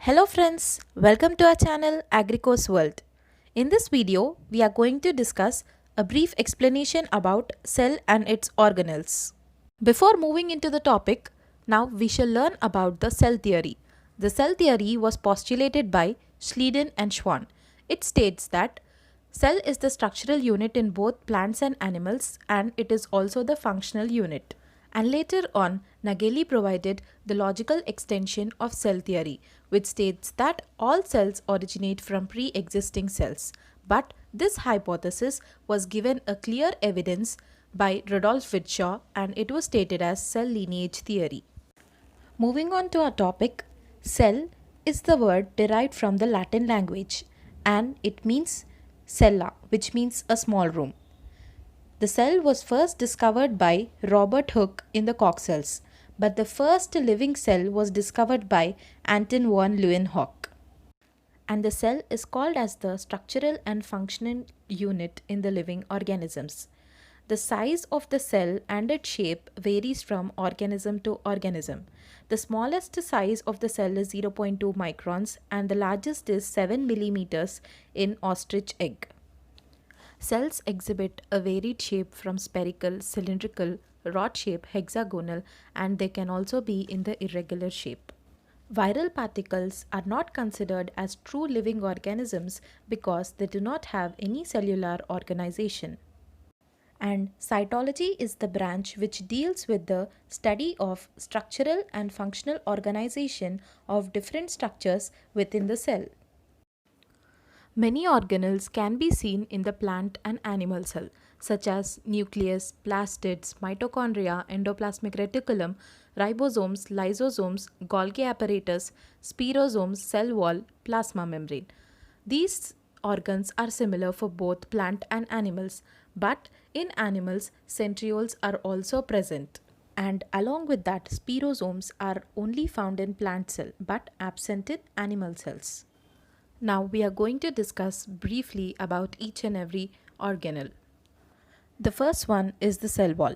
Hello friends, welcome to our channel Agricos World. In this video, we are going to discuss a brief explanation about cell and its organelles. Before moving into the topic, now we shall learn about the cell theory. The cell theory was postulated by Schleiden and Schwann. It states that cell is the structural unit in both plants and animals, and it is also the functional unit. And later on, Nageli provided the logical extension of cell theory, which states that all cells originate from pre-existing cells. But this hypothesis was given a clear evidence by Rudolf Virchow, and it was stated as cell lineage theory. Moving on to our topic, cell is the word derived from the Latin language, and it means cella, which means a small room. The cell was first discovered by Robert Hooke in the Coxcells, but the first living cell was discovered by Anton von Leeuwenhoek. And the cell is called as the structural and functional unit in the living organisms. The size of the cell and its shape varies from organism to organism. The smallest size of the cell is 0.2 microns and the largest is 7 millimeters in ostrich egg. Cells exhibit a varied shape from spherical, cylindrical, rod shape, hexagonal, and they can also be in the irregular shape. Viral particles are not considered as true living organisms because they do not have any cellular organization. And cytology is the branch which deals with the study of structural and functional organization of different structures within the cell. Many organelles can be seen in the plant and animal cell, such as nucleus, plastids, mitochondria, endoplasmic reticulum, ribosomes, lysosomes, Golgi apparatus, spirosomes, cell wall, plasma membrane. These organs are similar for both plant and animals, but in animals, centrioles are also present. And along with that, spirosomes are only found in plant cell but absent in animal cells. Now we are going to discuss briefly about each and every organelle. The first one is the cell wall.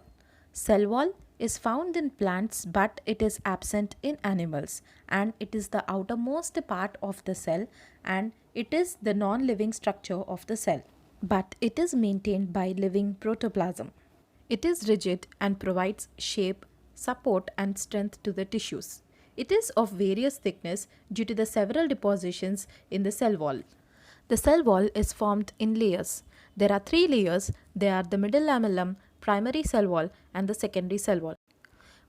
Cell wall is found in plants but it is absent in animals, and it is the outermost part of the cell and it is the non-living structure of the cell, but it is maintained by living protoplasm. It is rigid and provides shape, support and strength to the tissues. It is of various thickness due to the several depositions in the cell wall. The cell wall is formed in layers. There are 3 layers. They are the middle lamellum, primary cell wall and the secondary cell wall.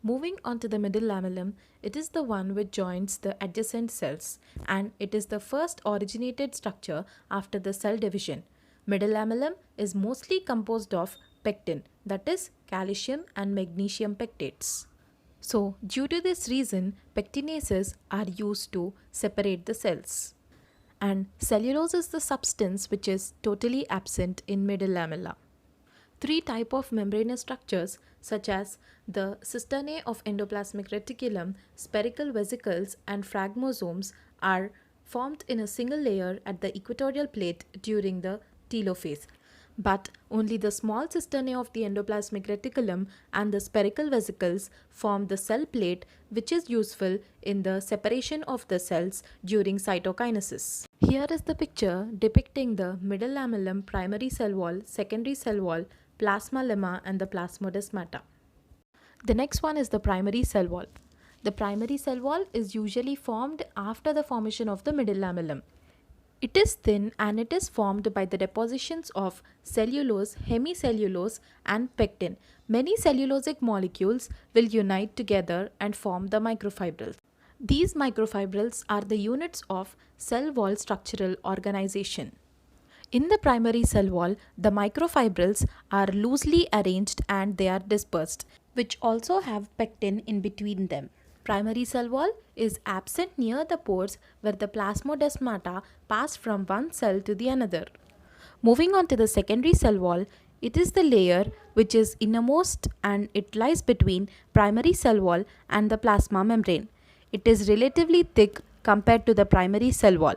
Moving on to the middle lamellum, it is the one which joins the adjacent cells, and it is the first originated structure after the cell division. Middle lamellum is mostly composed of pectin, that is calcium and magnesium pectates. So, due to this reason, pectinases are used to separate the cells. And cellulose is the substance which is totally absent in middle lamella. 3 types of membranous structures such as the cisternae of endoplasmic reticulum, spherical vesicles and phragmosomes are formed in a single layer at the equatorial plate during the telophase. But only the small cisternae of the endoplasmic reticulum and the spherical vesicles form the cell plate, which is useful in the separation of the cells during cytokinesis. Here is the picture depicting the middle lamellum, primary cell wall, secondary cell wall, plasma lemma and the plasmodesmata. The next one is the primary cell wall. The primary cell wall is usually formed after the formation of the middle lamellum. It is thin and it is formed by the depositions of cellulose, hemicellulose and pectin. Many cellulosic molecules will unite together and form the microfibrils. These microfibrils are the units of cell wall structural organization. In the primary cell wall, the microfibrils are loosely arranged and they are dispersed, which also have pectin in between them. Primary cell wall is absent near the pores where the plasmodesmata pass from one cell to the another. Moving on to the secondary cell wall, it is the layer which is innermost and it lies between primary cell wall and the plasma membrane. It is relatively thick compared to the primary cell wall.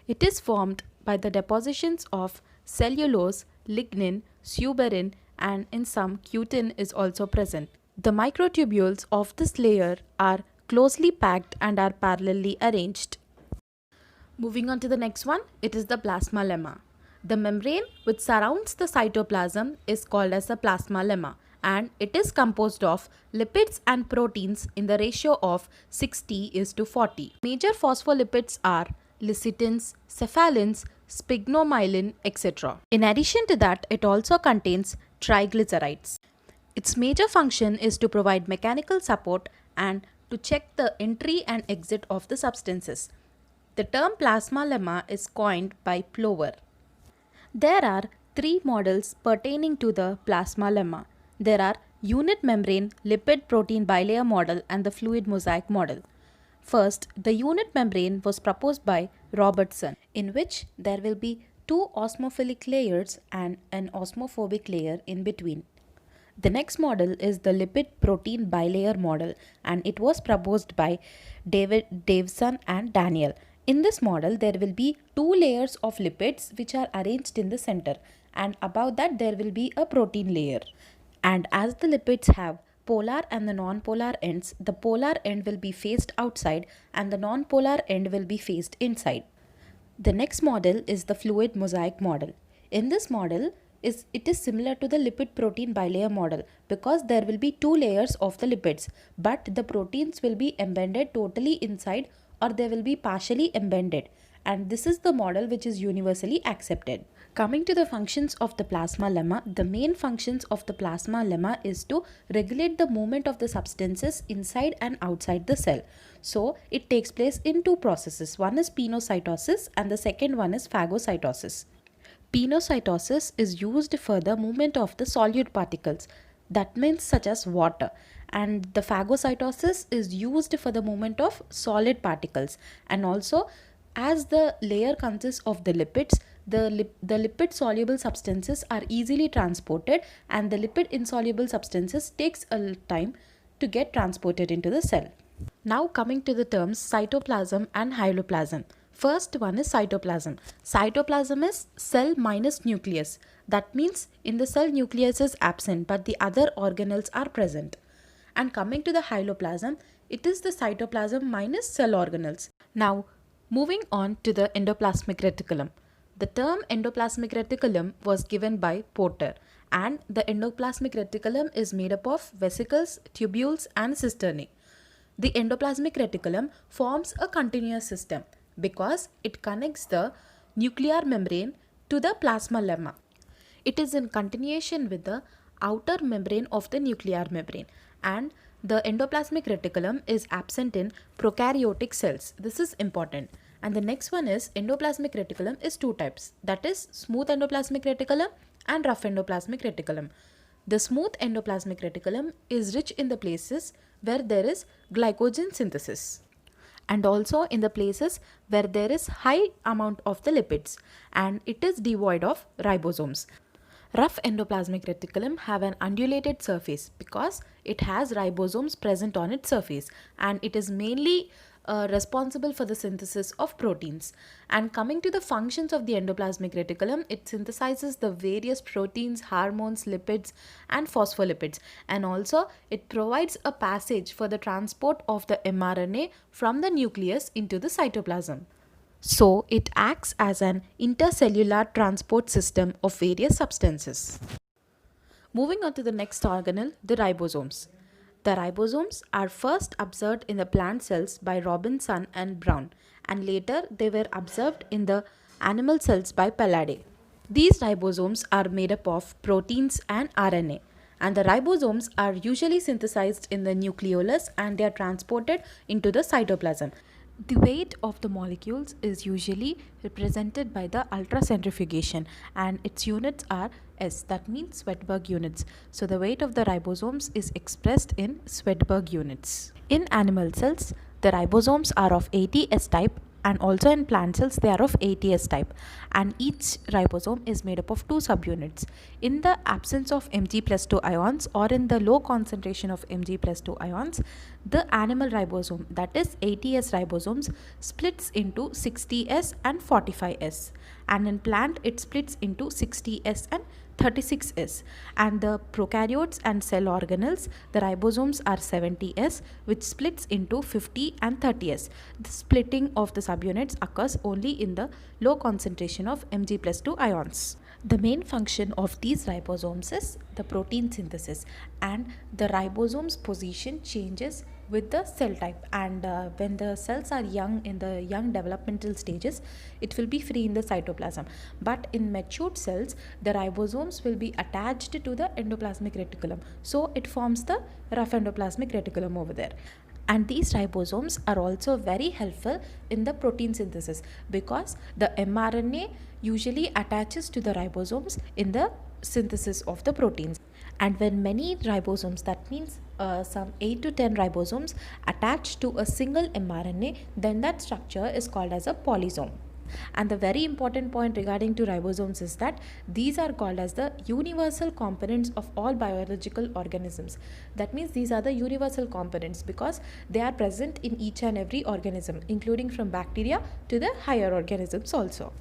It is formed by the depositions of cellulose, lignin, suberin and in some cutin is also present. The microtubules of this layer are closely packed and are parallelly arranged. Moving on to the next one, it is the plasma lemma. The membrane which surrounds the cytoplasm is called as the plasma lemma, and it is composed of lipids and proteins in the ratio of 60:40. Major phospholipids are lecithins, cephalins, sphingomyelin, etc. In addition to that, it also contains triglycerides. Its major function is to provide mechanical support and to check the entry and exit of the substances. The term plasma lemma is coined by Plover. There are three models pertaining to the plasma lemma. There are unit membrane lipid protein bilayer model and the fluid mosaic model. First, the unit membrane was proposed by Robertson, in which there will be two osmophilic layers and an osmophobic layer in between. The next model is the lipid protein bilayer model, and it was proposed by Davison and Daniel. In this model, there will be two layers of lipids which are arranged in the center, and above that there will be a protein layer. And as the lipids have polar and the non-polar ends, the polar end will be faced outside and the non-polar end will be faced inside. The next model is the fluid mosaic model. In this model, it is similar to the lipid protein bilayer model because there will be two layers of the lipids, but the proteins will be embedded totally inside or they will be partially embedded, and this is the model which is universally accepted. Coming to the functions of the plasma lemma, the main functions of the plasma lemma is to regulate the movement of the substances inside and outside the cell. So it takes place in two processes. One is pinocytosis and the second one is phagocytosis. Pinocytosis is used for the movement of the solute particles, that means such as water, and the phagocytosis is used for the movement of solid particles. And also, as the layer consists of the lipids, the lipid soluble substances are easily transported, and the lipid insoluble substances takes a time to get transported into the cell. Now coming to the terms cytoplasm and hyaloplasm. First one is cytoplasm. Cytoplasm is cell minus nucleus. That means in the cell nucleus is absent but the other organelles are present. And coming to the hyaloplasm, it is the cytoplasm minus cell organelles. Now moving on to the endoplasmic reticulum. The term endoplasmic reticulum was given by Porter, and the endoplasmic reticulum is made up of vesicles, tubules and cisternae. The endoplasmic reticulum forms a continuous system because it connects the nuclear membrane to the plasma lemma. It is in continuation with the outer membrane of the nuclear membrane, and the endoplasmic reticulum is absent in prokaryotic cells. This is important. And the next one is endoplasmic reticulum is two types, that is smooth endoplasmic reticulum and rough endoplasmic reticulum. The smooth endoplasmic reticulum is rich in the places where there is glycogen synthesis, and also in the places where there is high amount of the lipids, and it is devoid of ribosomes. Rough endoplasmic reticulum have an undulated surface because it has ribosomes present on its surface, and it is mainly responsible for the synthesis of proteins. And coming to the functions of the endoplasmic reticulum, it synthesizes the various proteins, hormones, lipids and phospholipids, and also it provides a passage for the transport of the mRNA from the nucleus into the cytoplasm. So it acts as an intercellular transport system of various substances. Moving on to the next organelle, the ribosomes. The ribosomes are first observed in the plant cells by Robinson and Brown, and later they were observed in the animal cells by Palade. These ribosomes are made up of proteins and RNA, and the ribosomes are usually synthesized in the nucleolus and they are transported into the cytoplasm. The weight of the molecules is usually represented by the ultracentrifugation, and its units are S, that means Swedberg units. So the weight of the ribosomes is expressed in Swedberg units. In animal cells, the ribosomes are of ATS type, and also in plant cells they are of ATS type, and each ribosome is made up of two subunits. In the absence of Mg+2 ions or in the low concentration of Mg+2 ions, the animal ribosome, that is ATS ribosomes, splits into 60S and 45S, and in plant it splits into 60S and 36S, and the prokaryotes and cell organelles, the ribosomes are 70S, which splits into 50 and 30S. The splitting of the subunits occurs only in the low concentration of Mg+2 ions. The main function of these ribosomes is the protein synthesis, and the ribosome's position changes with the cell type, and when the cells are young, in the young developmental stages, it will be free in the cytoplasm, but in matured cells the ribosomes will be attached to the endoplasmic reticulum, so it forms the rough endoplasmic reticulum over there. And these ribosomes are also very helpful in the protein synthesis, because the mRNA usually attaches to the ribosomes in the synthesis of the proteins. And when many ribosomes, that means some 8 to 10 ribosomes, attach to a single mRNA, then that structure is called as a polysome. And the very important point regarding to ribosomes is that these are called as the universal components of all biological organisms. That means these are the universal components because they are present in each and every organism, including from bacteria to the higher organisms also.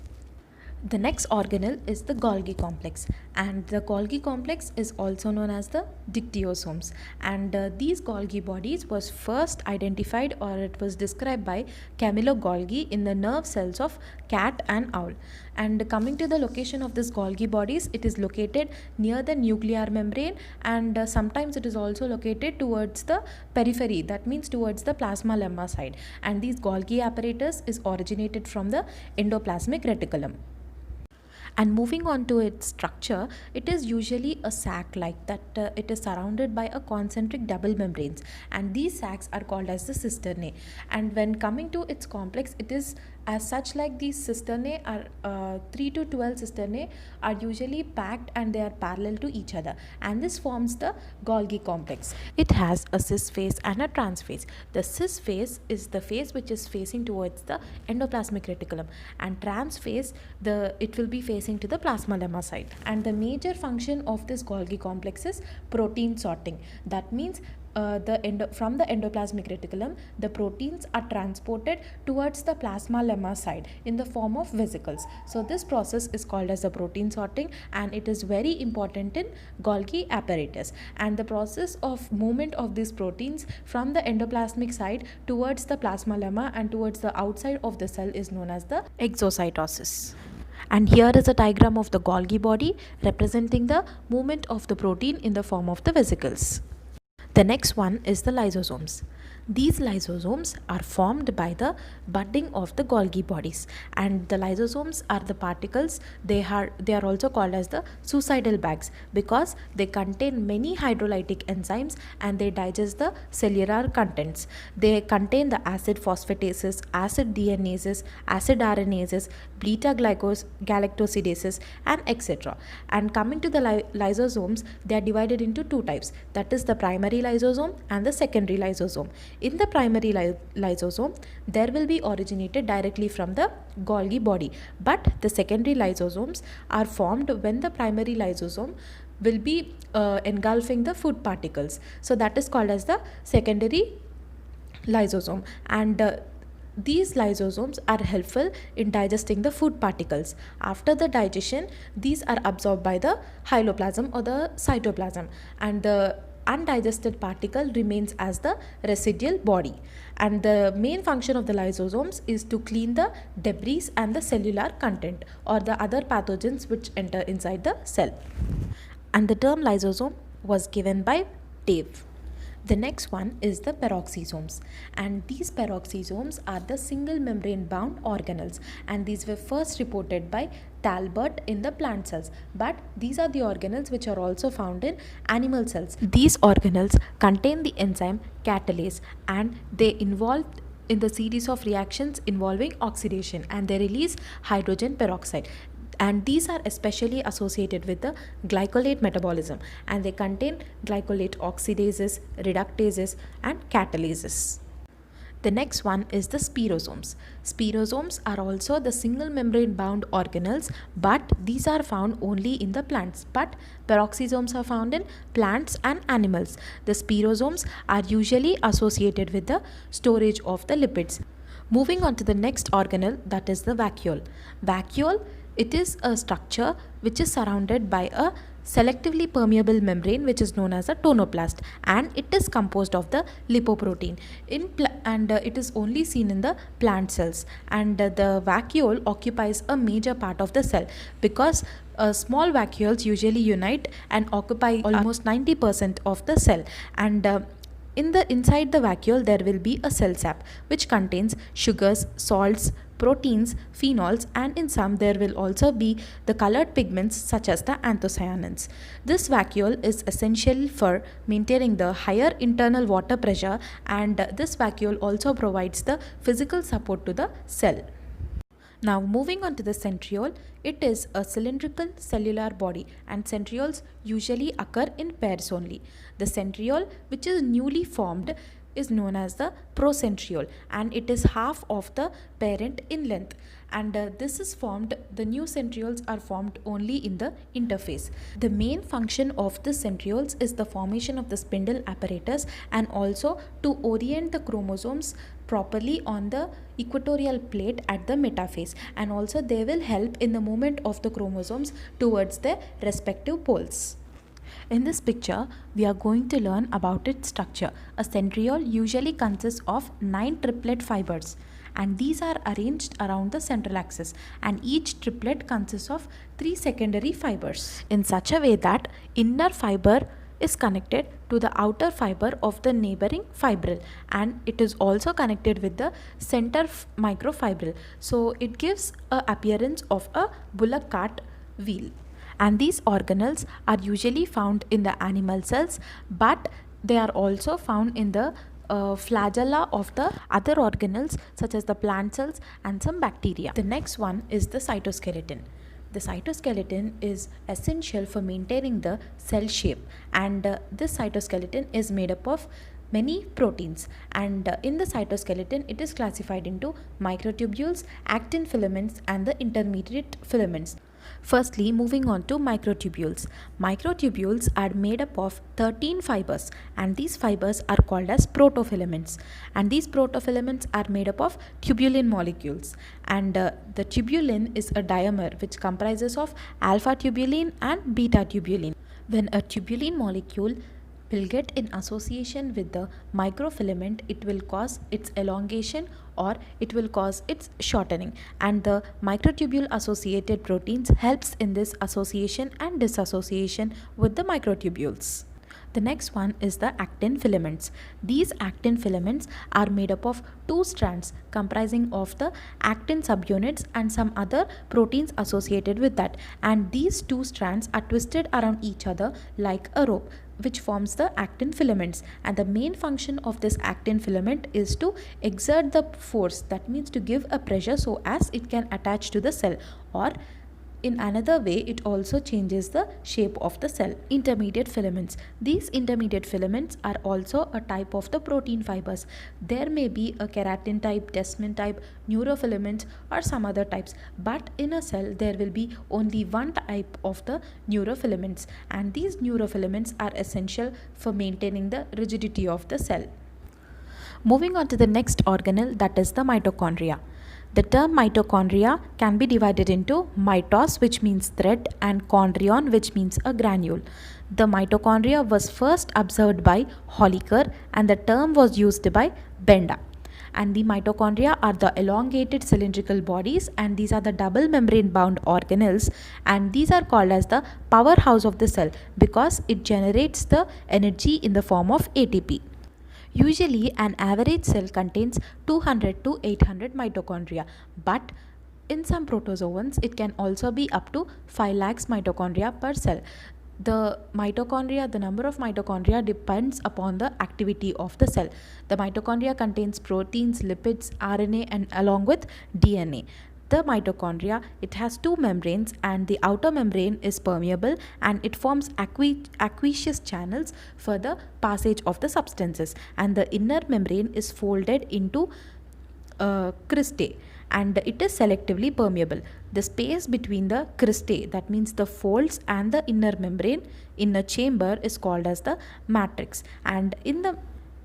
The next organelle is the Golgi complex, and the Golgi complex is also known as the dictyosomes, and these Golgi bodies was first identified, or it was described by Camillo Golgi in the nerve cells of cat and owl. And coming to the location of this Golgi bodies, it is located near the nuclear membrane, and sometimes it is also located towards the periphery, that means towards the plasma lemma side, and these Golgi apparatus is originated from the endoplasmic reticulum. And moving on to its structure, it is usually a sac like that. It is surrounded by a concentric double membranes, and these sacs are called as the cisternae. And when coming to its complex, it is as such like these cisternae are 3 to 12 cisternae are usually packed and they are parallel to each other, and this forms the Golgi complex. It has a cis phase and a trans phase. The cis phase is the phase which is facing towards the endoplasmic reticulum, and trans phase it will be facing to the plasma lemma side. And the major function of this Golgi complex is protein sorting. That means from the endoplasmic reticulum, the proteins are transported towards the plasma lemma side in the form of vesicles. So this process is called as the protein sorting, and it is very important in Golgi apparatus. And the process of movement of these proteins from the endoplasmic side towards the plasma lemma and towards the outside of the cell is known as the exocytosis. And here is a diagram of the Golgi body representing the movement of the protein in the form of the vesicles. The next one is the lysosomes. These lysosomes are formed by the budding of the Golgi bodies, and the lysosomes are the particles. They are also called as the suicidal bags because they contain many hydrolytic enzymes and they digest the cellular contents. They contain the acid phosphatases, acid DNases, acid RNases, beta galactosidases, and etc. And coming to the lysosomes, they are divided into two types, that is the primary lysosome and the secondary lysosome. In the primary lysosome, there will be originated directly from the Golgi body, but the secondary lysosomes are formed when the primary lysosome will be engulfing the food particles. So that is called as the secondary lysosome, and these lysosomes are helpful in digesting the food particles. After the digestion, these are absorbed by the hyaloplasm or the cytoplasm, and the undigested particle remains as the residual body. And the main function of the lysosomes is to clean the debris and the cellular content or the other pathogens which enter inside the cell. And the term lysosome was given by Dave. The next one is the peroxisomes, and these peroxisomes are the single membrane bound organelles, and these were first reported by Talbot in the plant cells, but these are the organelles which are also found in animal cells. These organelles contain the enzyme catalase, and they involve in the series of reactions involving oxidation, and they release hydrogen peroxide. And these are especially associated with the glycolate metabolism, and they contain glycolate oxidases, reductases, and catalases. The next one is the spirosomes. Spirosomes are also the single membrane bound organelles, but these are found only in the plants, but peroxisomes are found in plants and animals. The spirosomes are usually associated with the storage of the lipids. Moving on to the next organelle, that is the vacuole. Vacuole It is a structure which is surrounded by a selectively permeable membrane which is known as a tonoplast, and it is composed of the lipoprotein and it is only seen in the plant cells, and the vacuole occupies a major part of the cell because small vacuoles usually unite and occupy almost 90% of the cell, and inside the vacuole there will be a cell sap which contains sugars, salts, proteins, phenols, and in some there will also be the colored pigments such as the anthocyanins. This vacuole is essential for maintaining the higher internal water pressure, and this vacuole also provides the physical support to the cell. Now moving on to the centriole, it is a cylindrical cellular body, and centrioles usually occur in pairs only. The centriole which is newly formed is known as the procentriole, and it is half of the parent in length, and the new centrioles are formed only in the interphase. The main function of the centrioles is the formation of the spindle apparatus and also to orient the chromosomes properly on the equatorial plate at the metaphase, and also they will help in the movement of the chromosomes towards their respective poles. In this picture, we are going to learn about its structure. A centriole usually consists of 9 triplet fibers, and these are arranged around the central axis, and each triplet consists of 3 secondary fibers in such a way that inner fiber is connected to the outer fiber of the neighboring fibril, and it is also connected with the center microfibril, so it gives a appearance of a bullock cart wheel. And these organelles are usually found in the animal cells, but they are also found in the flagella of the other organelles such as the plant cells and some bacteria. The next one is the cytoskeleton. The cytoskeleton is essential for maintaining the cell shape, and this cytoskeleton is made up of many proteins, and in the cytoskeleton it is classified into microtubules, actin filaments, and the intermediate filaments. Firstly, moving on to microtubules. Microtubules are made up of 13 fibers, and these fibers are called as protofilaments, and these protofilaments are made up of tubulin molecules, and the tubulin is a dimer which comprises of alpha tubulin and beta tubulin. When a tubulin molecule will get in association with the microfilament, it will cause its elongation or it will cause its shortening, and the microtubule associated proteins helps in this association and dissociation with the microtubules. The next one is the actin filaments. These actin filaments are made up of 2 strands comprising of the actin subunits and some other proteins associated with that, and these 2 strands are twisted around each other like a rope, which forms the actin filaments, and the main function of this actin filament is to exert the force, that means to give a pressure so as it can attach to the cell, or in another way it also changes the shape of the cell. Intermediate filaments. These intermediate filaments are also a type of the protein fibers. There may be a keratin type, desmin type, neurofilaments, or some other types, but in a cell there will be only one type of the neurofilaments, and these neurofilaments are essential for maintaining the rigidity of the cell. Moving on to the next organelle, that is the mitochondria. The term mitochondria can be divided into mitos, which means thread, and chondrion, which means a granule. The mitochondria was first observed by Holliker, and the term was used by Benda. And the mitochondria are the elongated cylindrical bodies, and these are the double membrane bound organelles, and these are called as the powerhouse of the cell because it generates the energy in the form of ATP. Usually, an average cell contains 200 to 800 mitochondria, but in some protozoans, it can also be up to 5 lakhs mitochondria per cell. The number of mitochondria depends upon the activity of the cell. The mitochondria contains proteins, lipids, RNA, and along with DNA. The mitochondria, it has 2 membranes, and the outer membrane is permeable and it forms aqueous channels for the passage of the substances, and the inner membrane is folded into cristae, and it is selectively permeable. The space between the cristae, that means the folds, and the inner membrane, inner chamber, is called as the matrix, and in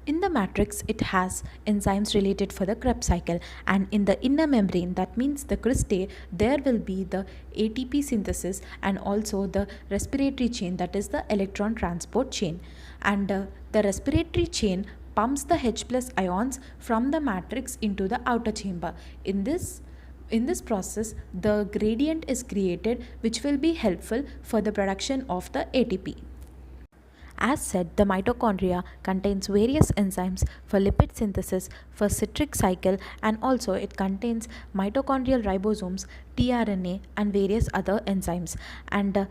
In the matrix, it has enzymes related for the Krebs cycle, and in the inner membrane, that means the cristae, there will be the ATP synthesis and also the respiratory chain, that is the electron transport chain. And the respiratory chain pumps the H plus ions from the matrix into the outer chamber. In this process, the gradient is created, which will be helpful for the production of the ATP. As said, the mitochondria contains various enzymes for lipid synthesis, for citric cycle, and also it contains mitochondrial ribosomes, tRNA, and various other enzymes. And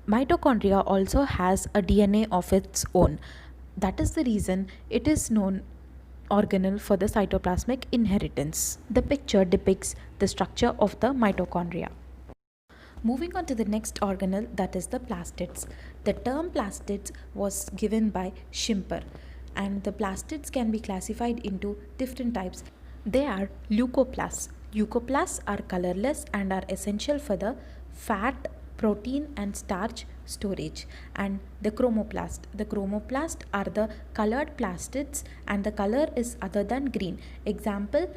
mitochondria also has a DNA of its own. That is the reason it is known organelle for the cytoplasmic inheritance. The picture depicts the structure of the mitochondria. Moving on to the next organelle, that is the plastids. The term plastids was given by Schimper, and the plastids can be classified into different types. They are leucoplasts. Leucoplasts are colorless and are essential for the fat, protein, and starch storage. And the chromoplast. The chromoplast are the colored plastids, and the color is other than green. Example,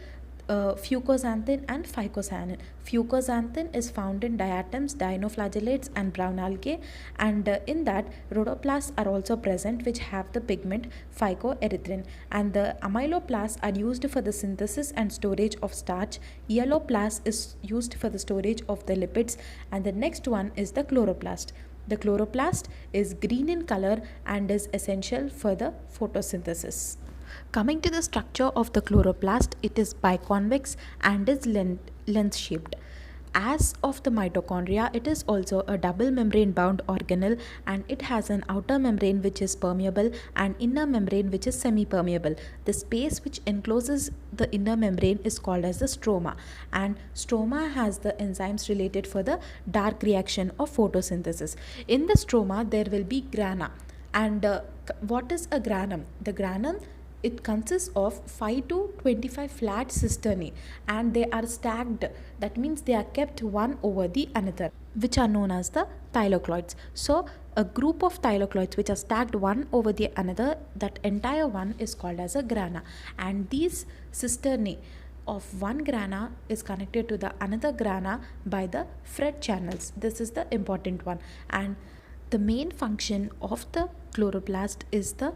fucoxanthin and phycoxanthin. Fucoxanthin is found in diatoms, dinoflagellates, and brown algae, and in that rhodoplasts are also present, which have the pigment phycoerythrin. And the amyloplasts are used for the synthesis and storage of starch. Yelloplast is used for the storage of the lipids, and the next one is the chloroplast. The chloroplast is green in color and is essential for the photosynthesis. Coming to the structure of the chloroplast, it is biconvex and is lens shaped. As of the mitochondria, it is also a double membrane bound organelle, and it has an outer membrane which is permeable and inner membrane which is semi-permeable. The space which encloses the inner membrane is called as the stroma, and stroma has the enzymes related for the dark reaction of photosynthesis. In the stroma, there will be grana. And what is a granum? The granum, it consists of 5 to 25 flat cisternae, and they are stacked. That means they are kept one over the another, which are known as the thylakoids. So a group of thylakoids which are stacked one over the another, that entire one is called as a grana. And these cisternae of one grana is connected to the another grana by the Fred channels. This is the important one. And the main function of the chloroplast is the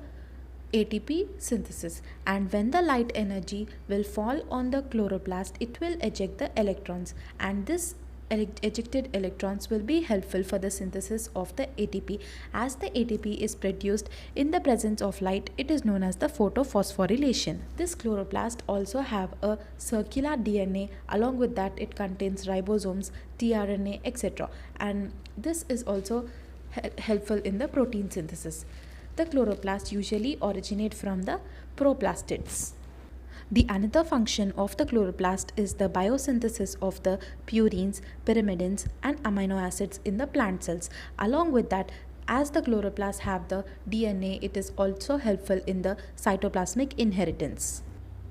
ATP synthesis, and when the light energy will fall on the chloroplast, it will eject the electrons, and this ejected electrons will be helpful for the synthesis of the ATP. As the ATP is produced in the presence of light, it is known as the photophosphorylation. This chloroplast also have a circular DNA. Along with that, it contains ribosomes, tRNA, etc. And this is also helpful in the protein synthesis. The chloroplasts usually originate from the proplastids. The another function of the chloroplast is the biosynthesis of the purines, pyrimidines, and amino acids in the plant cells. Along with that, as the chloroplasts have the DNA, it is also helpful in the cytoplasmic inheritance.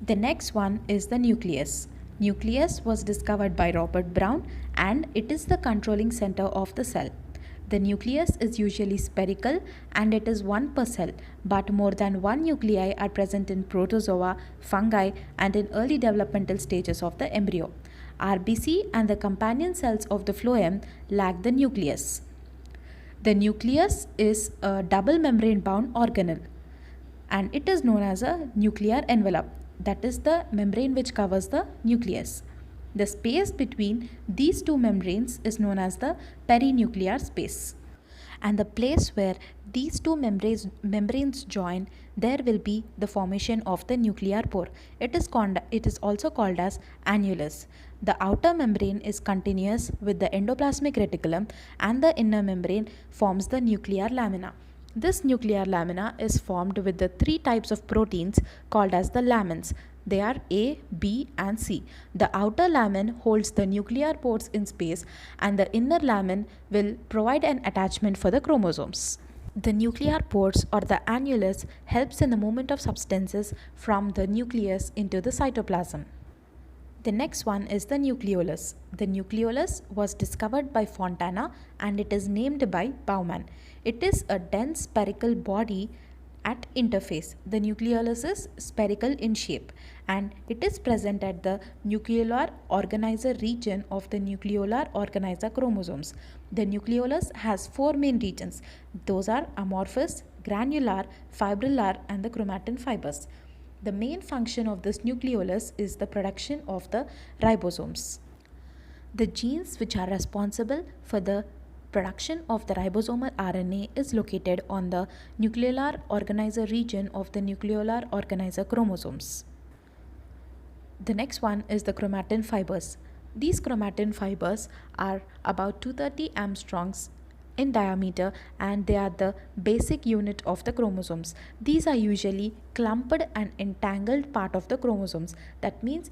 The next one is the nucleus. Nucleus was discovered by Robert Brown, and it is the controlling center of the cell. The nucleus is usually spherical and it is one per cell, but more than one nuclei are present in protozoa, fungi, and in early developmental stages of the embryo. RBC and the companion cells of the phloem lack the nucleus. The nucleus is a double membrane bound organelle, and it is known as a nuclear envelope. That is the membrane which covers the nucleus. The space between these two membranes is known as the perinuclear space. And the place where these two membranes join, there will be the formation of the nuclear pore. It is also called as annulus. The outer membrane is continuous with the endoplasmic reticulum, and the inner membrane forms the nuclear lamina. This nuclear lamina is formed with the three types of proteins called as the lamins. They are A, B, and C. The outer lamin holds the nuclear pores in space, and the inner lamin will provide an attachment for the chromosomes. The nuclear pores or the annulus helps in the movement of substances from the nucleus into the cytoplasm. The next one is the nucleolus. The nucleolus was discovered by Fontana, and it is named by Baumann. It is a dense spherical body At interface, the nucleolus is spherical in shape and it is present at the nucleolar organizer region of the nucleolar organizer chromosomes. The nucleolus has four main regions. Those are amorphous, granular, fibrillar, and the chromatin fibers. The main function of this nucleolus is the production of the ribosomes. The genes which are responsible for the production of the ribosomal RNA is located on the nucleolar organizer region of the nucleolar organizer chromosomes. The next one is the chromatin fibers. These chromatin fibers are about 230 angstroms in diameter and they are the basic unit of the chromosomes. These are usually clumped and entangled part of the chromosomes. That means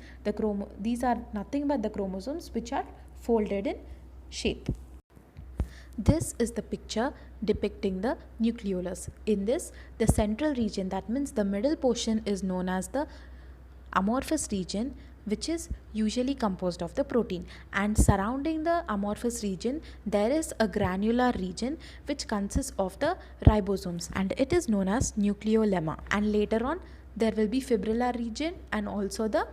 these are nothing but the chromosomes which are folded in shape. This is the picture depicting the nucleolus. In this, the central region, that means the middle portion, is known as the amorphous region, which is usually composed of the protein, and surrounding the amorphous region there is a granular region which consists of the ribosomes and it is known as nucleolemma, and later on there will be fibrillar region and also the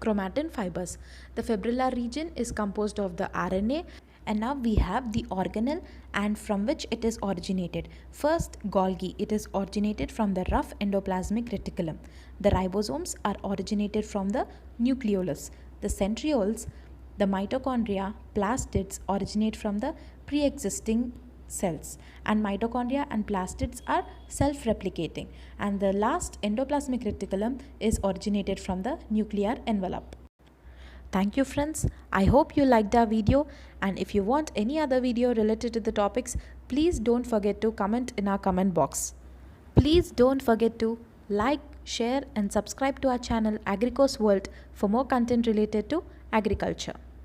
chromatin fibers. The fibrillar region is composed of the RNA. And now we have the organelle and from which it is originated. First, Golgi. It is originated from the rough endoplasmic reticulum. The ribosomes are originated from the nucleolus. The centrioles, the mitochondria, plastids originate from the pre-existing cells, and mitochondria and plastids are self-replicating, and the last endoplasmic reticulum is originated from the nuclear envelope. Thank you friends. I hope you liked our video, and if you want any other video related to the topics, please don't forget to comment in our comment box. Please don't forget to like, share and subscribe to our channel Agricos World for more content related to agriculture.